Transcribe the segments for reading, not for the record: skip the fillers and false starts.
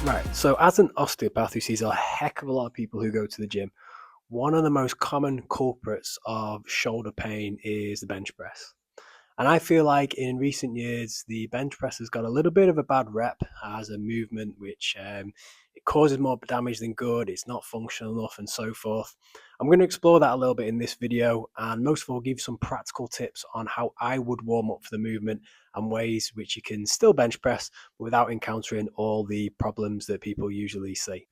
Right, so as an osteopath who sees a heck of a lot of people who go to the gym, one of the most common culprits of shoulder pain is the bench press. And I feel like in recent years, the bench press has got a little bit of a bad rep as a movement which it causes more damage than good, it's not functional enough, and so forth. I'm going to explore that a little bit in this video, and most of all, give some practical tips on how I would warm up for the movement and ways which you can still bench press without encountering all the problems that people usually see.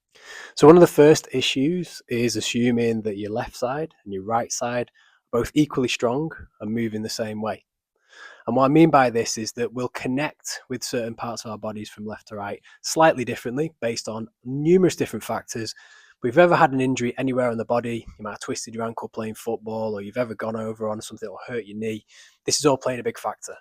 So one of the first issues is assuming that your left side and your right side are both equally strong and move in the same way. And what I mean by this is that we'll connect with certain parts of our bodies from left to right slightly differently based on numerous different factors. But if you've ever had an injury anywhere on the body, you might have twisted your ankle playing football, or you've ever gone over on something that will hurt your knee, this is all playing a big factor.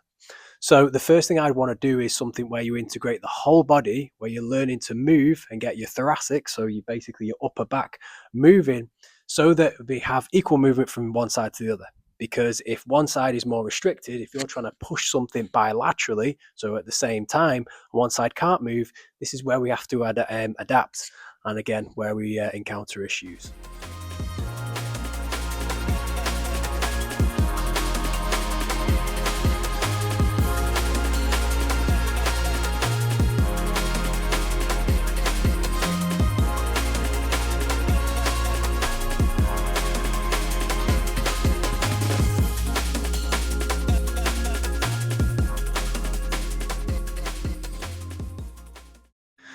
So the first thing I'd want to do is something where you integrate the whole body, where you're learning to move and get your thoracic, so you basically your upper back moving, so that we have equal movement from one side to the other. Because if one side is more restricted, if you're trying to push something bilaterally, so at the same time, one side can't move, this is where we have to adapt, and again, where we encounter issues.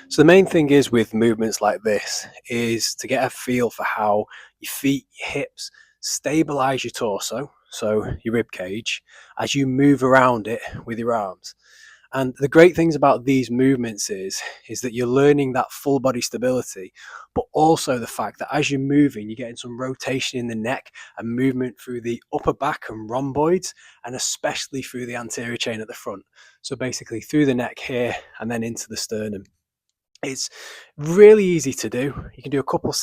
So the main thing is with movements like this is to get a feel for how your feet, your hips stabilize your torso, so your rib cage, as you move around it with your arms. And the great things about these movements is that you're learning that full body stability, but also the fact that as you're moving, you're getting some rotation in the neck and movement through the upper back and rhomboids, and especially through the anterior chain at the front. So basically through the neck here and then into the sternum. It's really easy to do. You can do a couple of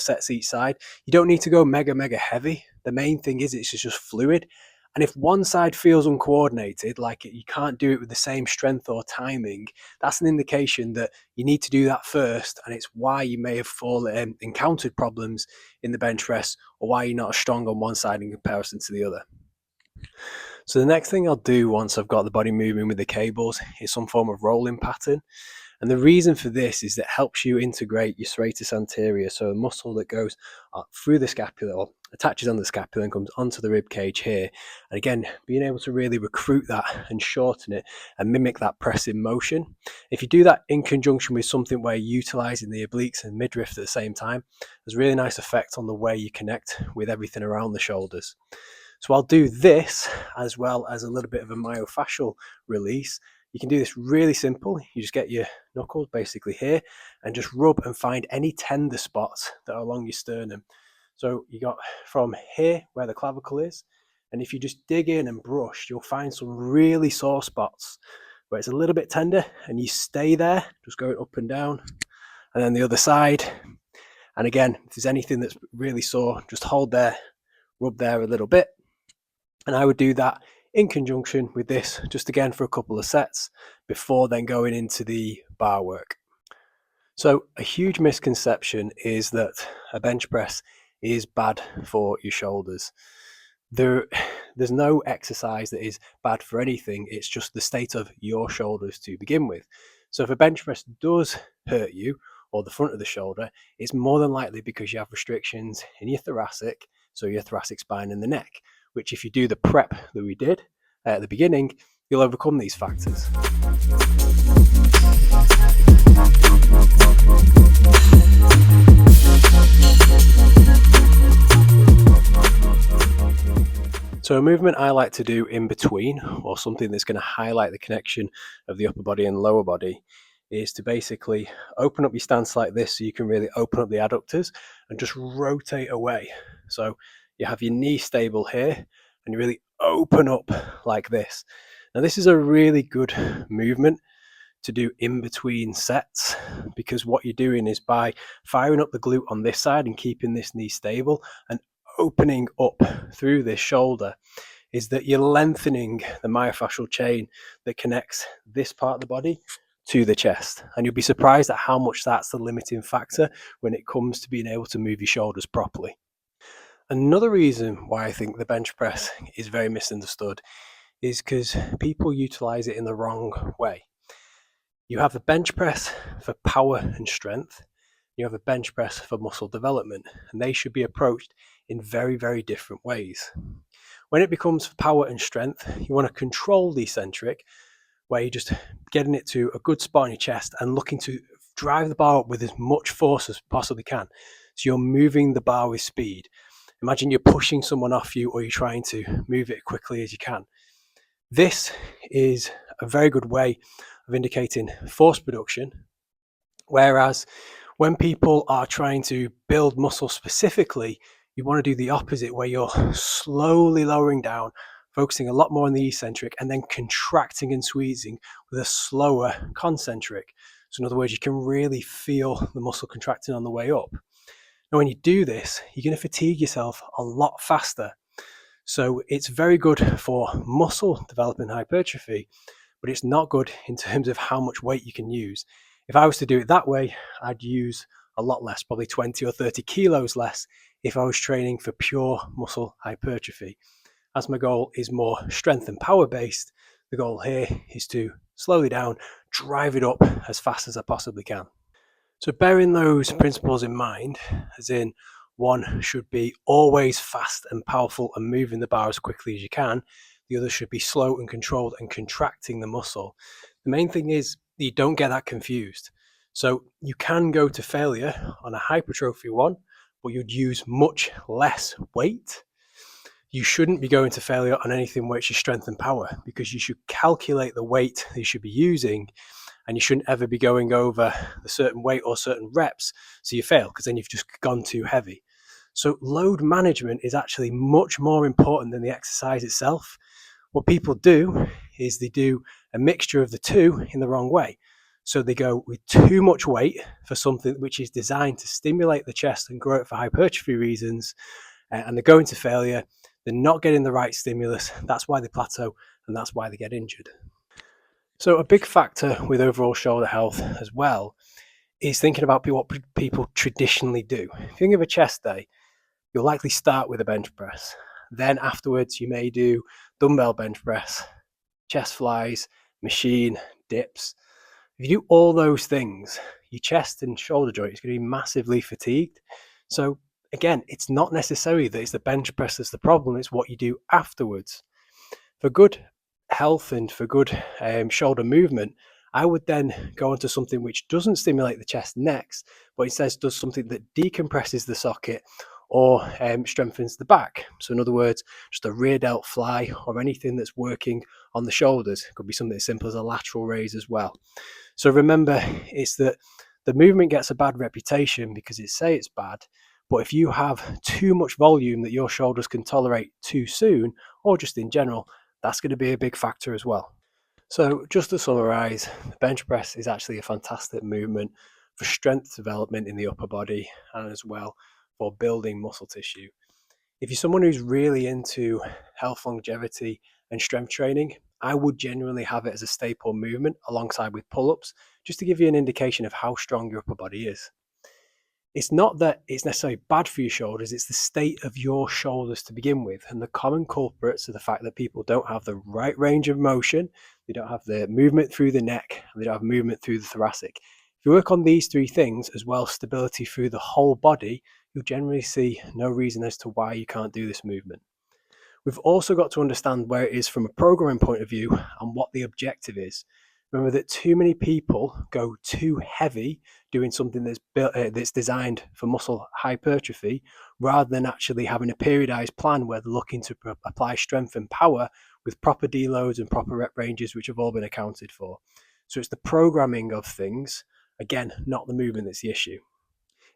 sets each side. You don't need to go mega heavy. The main thing is it's just fluid. And if one side feels uncoordinated, like you can't do it with the same strength or timing, that's an indication that you need to do that first. And it's why you may have encountered problems in the bench press, or why you're not as strong on one side in comparison to the other. So the next thing I'll do once I've got the body moving with the cables is some form of rolling pattern. And the reason for this is that it helps you integrate your serratus anterior, so a muscle that goes through the scapula, or attaches on the scapula and comes onto the rib cage here. And again, being able to really recruit that and shorten it and mimic that pressing motion. If you do that in conjunction with something where you're utilizing the obliques and midriff at the same time, there's a really nice effect on the way you connect with everything around the shoulders. So I'll do this as well as a little bit of a myofascial release. You can do this really simple. You just get your knuckles basically here and just rub and find any tender spots that are along your sternum. So you got from here where the clavicle is, and if you just dig in and brush, you'll find some really sore spots where it's a little bit tender, and you stay there, just going up and down, and then the other side. And again, if there's anything that's really sore, just hold there, rub there a little bit. And I would do that in conjunction with this, just again for a couple of sets before then going into the bar work. So a huge misconception is that a bench press is bad for your shoulders. There's no exercise that is bad for anything. It's just the state of your shoulders to begin with. So if a bench press does hurt you, or the front of the shoulder, it's more than likely because you have restrictions in your thoracic, so your thoracic spine and the neck, which if you do the prep that we did at the beginning, you'll overcome these factors. So a movement I like to do in between, or something that's going to highlight the connection of the upper body and lower body, is to basically open up your stance like this, so you can really open up the adductors and just rotate away. So you have your knee stable here, and you really open up like this. Now this is a really good movement to do in between sets, because what you're doing is by firing up the glute on this side and keeping this knee stable and opening up through this shoulder, is that you're lengthening the myofascial chain that connects this part of the body to the chest. And you'll be surprised at how much that's the limiting factor when it comes to being able to move your shoulders properly. Another reason why I think the bench press is very misunderstood is because people utilize it in the wrong way. You have a bench press for power and strength. You have a bench press for muscle development, and they should be approached in very, very different ways. When it becomes for power and strength, you want to control the eccentric, where you're just getting it to a good spot in your chest and looking to drive the bar up with as much force as possibly can. So you're moving the bar with speed. Imagine you're pushing someone off you, or you're trying to move it quickly as you can. This is a very good way of indicating force production, whereas when people are trying to build muscle specifically, you want to do the opposite, where you're slowly lowering down, focusing a lot more on the eccentric, and then contracting and squeezing with a slower concentric. So in other words, you can really feel the muscle contracting on the way up. Now, when you do this, you're going to fatigue yourself a lot faster. So it's very good for muscle development hypertrophy, but it's not good in terms of how much weight you can use. If I was to do it that way, I'd use a lot less, probably 20 or 30 kilos less if I was training for pure muscle hypertrophy. As my goal is more strength and power based, the goal here is to slow it down, drive it up as fast as I possibly can. So bearing those principles in mind, as in one should be always fast and powerful and moving the bar as quickly as you can, the other should be slow and controlled and contracting the muscle. The main thing is you don't get that confused. So you can go to failure on a hypertrophy one, but you'd use much less weight. You shouldn't be going to failure on anything which is strength and power, because you should calculate the weight that you should be using, and you shouldn't ever be going over a certain weight or certain reps so you fail, because then you've just gone too heavy. So load management is actually much more important than the exercise itself. What people do is they do a mixture of the two in the wrong way. So they go with too much weight for something which is designed to stimulate the chest and grow it for hypertrophy reasons, and they're going to failure. They're not getting the right stimulus. That's why they plateau, and that's why they get injured. So a big factor with overall shoulder health as well is thinking about what people traditionally do. If you think of a chest day, you'll likely start with a bench press. Then afterwards, you may do dumbbell bench press, chest flies, machine, dips. If you do all those things, your chest and shoulder joint is going to be massively fatigued. So again, it's not necessarily that it's the bench press that's the problem, it's what you do afterwards. For good health and for good shoulder movement, I would then go on to something which doesn't stimulate the chest next, but instead does something that decompresses the socket or strengthens the back. So in other words, just a rear delt fly or anything that's working on the shoulders. It could be something as simple as a lateral raise as well. So remember, it's that the movement gets a bad reputation because it say it's bad, but if you have too much volume that your shoulders can tolerate too soon, or just in general, that's going to be a big factor as well. So just to summarize, the bench press is actually a fantastic movement for strength development in the upper body and as well for building muscle tissue. If you're someone who's really into health, longevity and strength training, I would genuinely have it as a staple movement alongside with pull-ups, just to give you an indication of how strong your upper body is. It's not that it's necessarily bad for your shoulders, it's the state of your shoulders to begin with. And the common culprits are the fact that people don't have the right range of motion, they don't have the movement through the neck, and they don't have movement through the thoracic. If you work on these three things, as well as stability through the whole body, you'll generally see no reason as to why you can't do this movement. We've also got to understand where it is from a programming point of view and what the objective is. Remember that too many people go too heavy doing something that's designed for muscle hypertrophy, rather than actually having a periodized plan where they're looking to apply strength and power with proper deloads and proper rep ranges, which have all been accounted for. So it's the programming of things, again, not the movement that's the issue.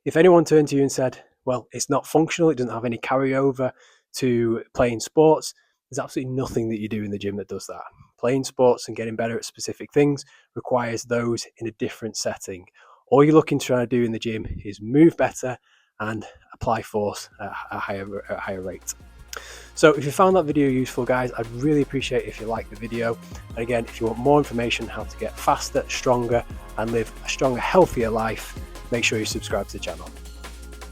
If anyone turned to you and said, well, it's not functional, it doesn't have any carryover to playing sports, there's absolutely nothing that you do in the gym that does that. playing sports and getting better at specific things requires those in a different setting. All you're looking to try to do in the gym is move better and apply force at a higher rate. So if you found that video useful, guys, I'd really appreciate it if you like the video. And again, if you want more information on how to get faster, stronger, and live a stronger, healthier life, make sure you subscribe to the channel.